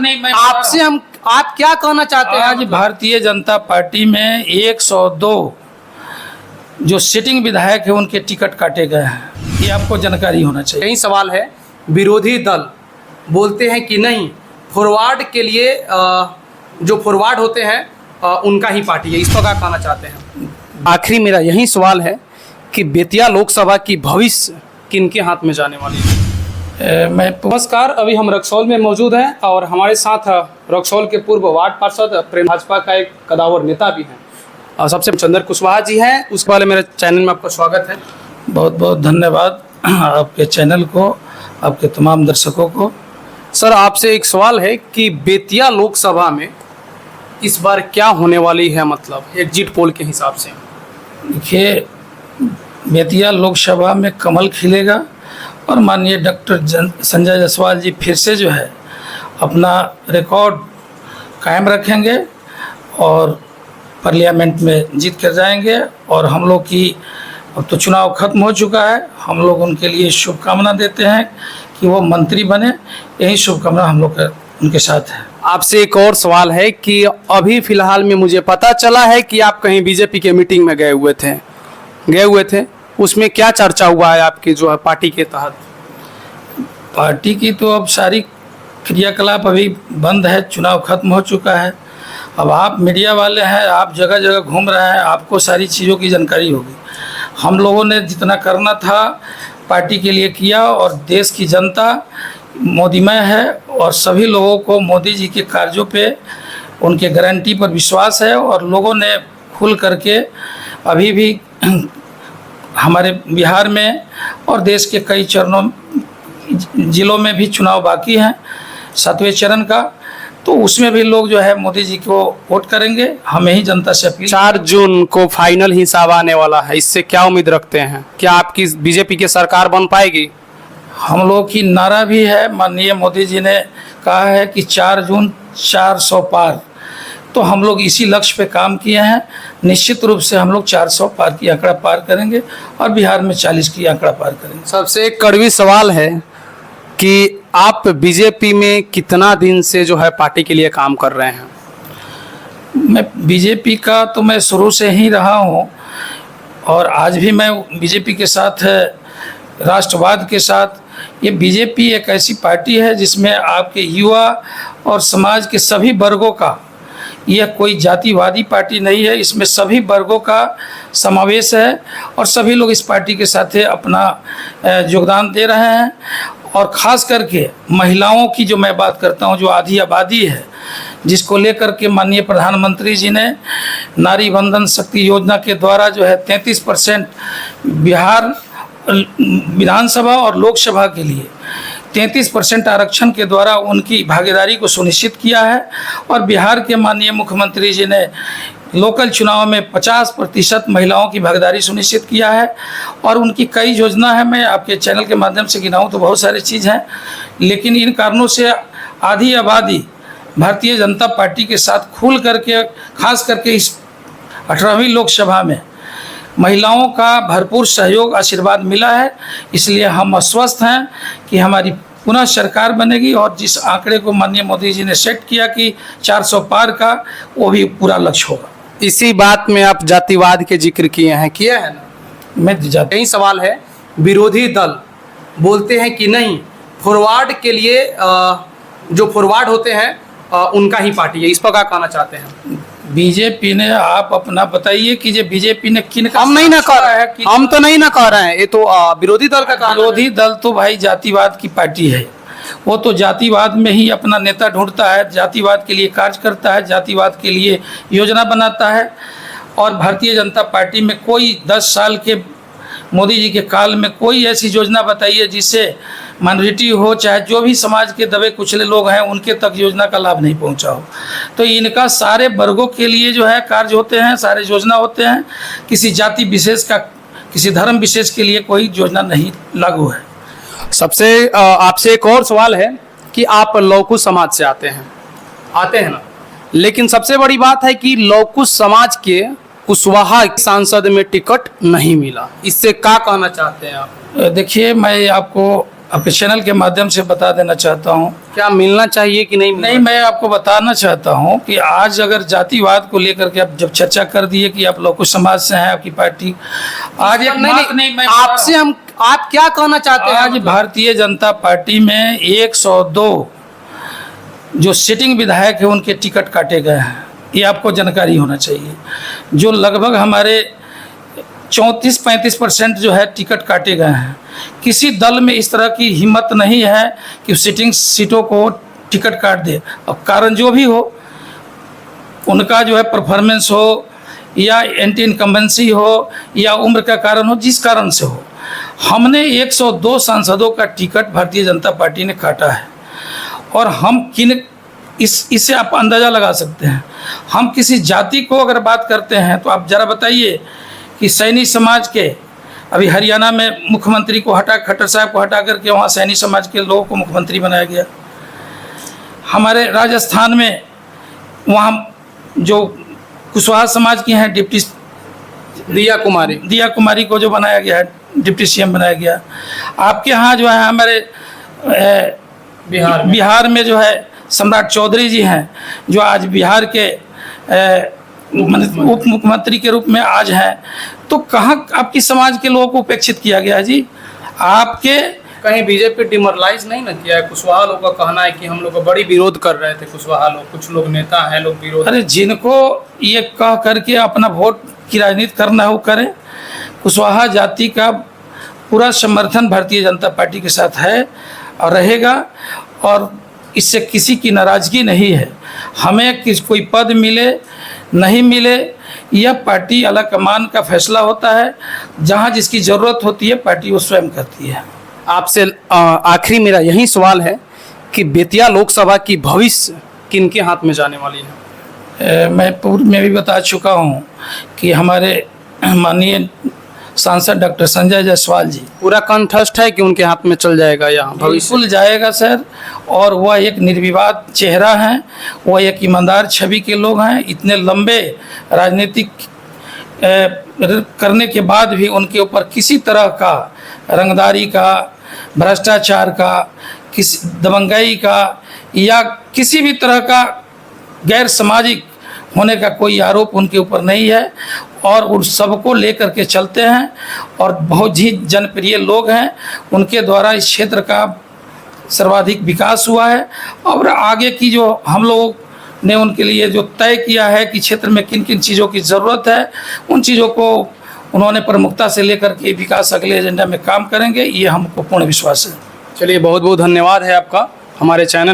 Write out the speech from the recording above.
नहीं, मैं आपसे हम आप क्या कहना चाहते हैं? आज भारतीय जनता पार्टी में 102 जो सिटिंग विधायक है उनके टिकट काटे गए हैं, ये आपको जानकारी होना चाहिए। यही सवाल है, विरोधी दल बोलते हैं कि नहीं, फॉरवर्ड के लिए जो फॉरवर्ड होते हैं उनका ही पार्टी है, इस पर क्या कहना चाहते हैं? आखिरी मेरा यही सवाल है कि बेतिया लोकसभा की भविष्य किनके हाथ में जाने वाली है? नमस्कार, अभी हम रक्सौल में मौजूद हैं और हमारे साथ रक्सौल के पूर्व वार्ड पार्षद प्रेम भाजपा का एक कदावर नेता भी हैं और सबसे चंद्र कुशवाहा जी हैं। उसके वाले मेरे चैनल में आपका स्वागत है। बहुत बहुत धन्यवाद आपके चैनल को, आपके तमाम दर्शकों को। सर, आपसे एक सवाल है कि बेतिया लोकसभा में इस बार क्या होने वाली है, मतलब एग्जिट पोल के हिसाब से? देखिए, बेतिया लोकसभा में कमल खिलेगा और माननीय डॉक्टर संजय जायसवाल जी फिर से जो है अपना रिकॉर्ड कायम रखेंगे और पार्लियामेंट में जीत कर जाएंगे। और हम लोग की अब तो चुनाव खत्म हो चुका है, हम लोग उनके लिए शुभकामना देते हैं कि वो मंत्री बने, यही शुभकामना हम लोग का उनके साथ है। आपसे एक और सवाल है कि अभी फिलहाल में मुझे पता चला है कि आप कहीं बीजेपी के मीटिंग में गए हुए थे, उसमें क्या चर्चा हुआ है आपकी जो है पार्टी के तहत? पार्टी की तो अब सारी क्रियाकलाप अभी बंद है, चुनाव खत्म हो चुका है। अब आप मीडिया वाले हैं, आप जगह जगह घूम रहे हैं, आपको सारी चीज़ों की जानकारी होगी। हम लोगों ने जितना करना था पार्टी के लिए किया और देश की जनता मोदीमय है और सभी लोगों को मोदी जी के कार्यों पे, उनके गारंटी पर विश्वास है और लोगों ने खुल करके अभी भी हमारे बिहार में और देश के कई जिलों में भी चुनाव बाकी हैं, 7वें चरण का, तो उसमें भी लोग जो है मोदी जी को वोट करेंगे। हमें ही जनता से अपील। 4 जून को फाइनल हिसाब आने वाला है, इससे क्या उम्मीद रखते हैं? क्या आपकी बीजेपी की सरकार बन पाएगी? हम लोग की नारा भी है, माननीय मोदी जी ने कहा है कि 4 जून 400 पार, तो हम लोग इसी लक्ष्य पे काम किए हैं। निश्चित रूप से हम लोग 400 पार की आंकड़ा पार करेंगे और बिहार में 40 की आंकड़ा पार करेंगे। सबसे एक कड़वी सवाल है कि आप बीजेपी में कितना दिन से जो है पार्टी के लिए काम कर रहे हैं? मैं बीजेपी का तो मैं शुरू से ही रहा हूँ और आज भी मैं बीजेपी के साथ, राष्ट्रवाद के साथ। ये बीजेपी एक ऐसी पार्टी है जिसमें आपके युवा और समाज के सभी वर्गों का, यह कोई जातिवादी पार्टी नहीं है, इसमें सभी वर्गों का समावेश है और सभी लोग इस पार्टी के साथ अपना योगदान दे रहे हैं। और ख़ास करके महिलाओं की जो मैं बात करता हूं, जो आधी आबादी है, जिसको लेकर के माननीय प्रधानमंत्री जी ने नारी वंदन शक्ति योजना के द्वारा जो है 33% बिहार विधानसभा और लोकसभा के लिए 33% आरक्षण के द्वारा उनकी भागीदारी को सुनिश्चित किया है। और बिहार के माननीय मुख्यमंत्री जी ने लोकल चुनाव में 50% महिलाओं की भागीदारी सुनिश्चित किया है। और उनकी कई योजना है, मैं आपके चैनल के माध्यम से गिनाऊं तो बहुत सारी चीज़ हैं, लेकिन इन कारणों से आधी आबादी भारतीय जनता पार्टी के साथ खुल करके, खास करके इस 18वीं लोकसभा में महिलाओं का भरपूर सहयोग आशीर्वाद मिला है। इसलिए हम आश्वस्त हैं कि हमारी पुनः सरकार बनेगी और जिस आंकड़े को माननीय मोदी जी ने सेट किया कि 400 पार का, वो भी पूरा लक्ष्य होगा। इसी बात में आप जातिवाद के जिक्र किए हैं ना? मैं यही सवाल है, विरोधी दल बोलते हैं कि नहीं, फॉरवर्ड के लिए जो फॉरवर्ड होते हैं उनका ही पार्टी है, इस पर क्या कहना चाहते हैं? बीजेपी ने, आप अपना बताइए कि ये बीजेपी ने किन का, हम नहीं ना कह रहे हैं कि हम तो नहीं ना कह रहे हैं, ये तो विरोधी दल का कहना है। विरोधी दल तो भाई जातिवाद की पार्टी है, वो तो जातिवाद में ही अपना नेता ढूंढता है, जातिवाद के लिए कार्य करता है, जातिवाद के लिए योजना बनाता है। और भारतीय जनता पार्टी में कोई 10 साल के मोदी जी के काल में कोई ऐसी योजना बताइए जिससे माइनॉरिटी हो, चाहे जो भी समाज के दबे कुचले लोग हैं, उनके तक योजना का लाभ नहीं पहुंचा हो। तो इनका सारे वर्गों के लिए जो है कार्य होते हैं, सारे योजना होते हैं, किसी जाति विशेष का, किसी धर्म विशेष के लिए कोई योजना नहीं लागू है। सबसे आपसे एक और सवाल है कि आप लौकुश समाज से आते हैं ना, लेकिन सबसे बड़ी बात है कि लौकुश समाज के कुशवाहा सांसद में टिकट नहीं मिला, इससे क्या कहना चाहते हैं आप? देखिए, मैं आपको आपके चैनल के माध्यम से बता देना चाहता हूँ। क्या मिलना चाहिए कि नहीं नहीं, मैं आपको बताना चाहता हूँ कि आज अगर जातिवाद को लेकर के आप जब चर्चा कर दिए कि आप लोग कुछ समाज से हैं, आपकी पार्टी आज एक नहीं, मैं आपसे आप क्या कहना चाहते हैं? आज भारतीय जनता पार्टी में 102 जो सिटिंग विधायक है उनके टिकट काटे गए हैं, ये आपको जानकारी होना चाहिए। जो लगभग हमारे 34-35% जो है टिकट काटे गए हैं। किसी दल में इस तरह की हिम्मत नहीं है कि सिटिंग सीटों को टिकट काट दे। अब कारण जो भी हो, उनका जो है परफॉर्मेंस हो या एंटी इनकम्बेंसी हो या उम्र का कारण हो, जिस कारण से हो, हमने 102 सांसदों का टिकट भारतीय जनता पार्टी ने काटा है। और हम इससे आप अंदाज़ा लगा सकते हैं। हम किसी जाति को अगर बात करते हैं तो आप ज़रा बताइए कि सैनी समाज के अभी हरियाणा में मुख्यमंत्री को खट्टर साहब को हटा करके वहाँ सैनी समाज के लोगों को मुख्यमंत्री बनाया गया। हमारे राजस्थान में वहाँ जो कुशवाहा समाज की हैं डिप्टी दिया कुमारी को जो बनाया गया है, डिप्टी सीएम बनाया गया। आपके यहाँ जो है हमारे बिहार में जो है सम्राट चौधरी जी हैं, जो आज बिहार के उप मुख्यमंत्री के रूप में आज हैं। तो कहाँ आपकी समाज के लोगों को उपेक्षित किया गया जी? आपके कहीं बीजेपी डिमोरलाइज नहीं ना किया है? कुशवाहा लोग का कहना है कि हम लोग बड़ी विरोध कर रहे थे कुशवाहा लोग, कुछ लोग नेता हैं लोग विरोध। अरे जिनको ये कह करके अपना वोट की राजनीति करना है वो करें। कुशवाहा जाति का पूरा समर्थन भारतीय जनता पार्टी के साथ है और रहेगा, और इससे किसी की नाराज़गी नहीं है। हमें कोई पद मिले नहीं मिले, यह पार्टी आला कमान का फैसला होता है। जहाँ जिसकी ज़रूरत होती है पार्टी वो स्वयं करती है। आपसे आखिरी मेरा यही सवाल है कि बेतिया लोकसभा की भविष्य किनके हाथ में जाने वाली है? मैं पूर्व में भी बता चुका हूँ कि हमारे माननीय सांसद डॉक्टर संजय जायसवाल जी पूरा कंठस्थ है कि उनके हाथ में चल जाएगा यहाँ भविष्य? बिल्कुल जाएगा सर। और वह एक निर्विवाद चेहरा हैं, वह एक ईमानदार छवि के लोग हैं। इतने लंबे राजनीतिक करने के बाद भी उनके ऊपर किसी तरह का रंगदारी का, भ्रष्टाचार का, किसी दबंगाई का या किसी भी तरह का गैर सामाजिक होने का कोई आरोप उनके ऊपर नहीं है। और उन सबको लेकर के चलते हैं और बहुत ही जनप्रिय लोग हैं। उनके द्वारा इस क्षेत्र का सर्वाधिक विकास हुआ है। और आगे की जो हम लोगों ने उनके लिए जो तय किया है कि क्षेत्र में किन किन चीज़ों की ज़रूरत है, उन चीज़ों को उन्होंने प्रमुखता से लेकर के विकास अगले एजेंडा में काम करेंगे, ये हमको पूर्ण विश्वास है। चलिए, बहुत बहुत धन्यवाद है आपका हमारे चैनल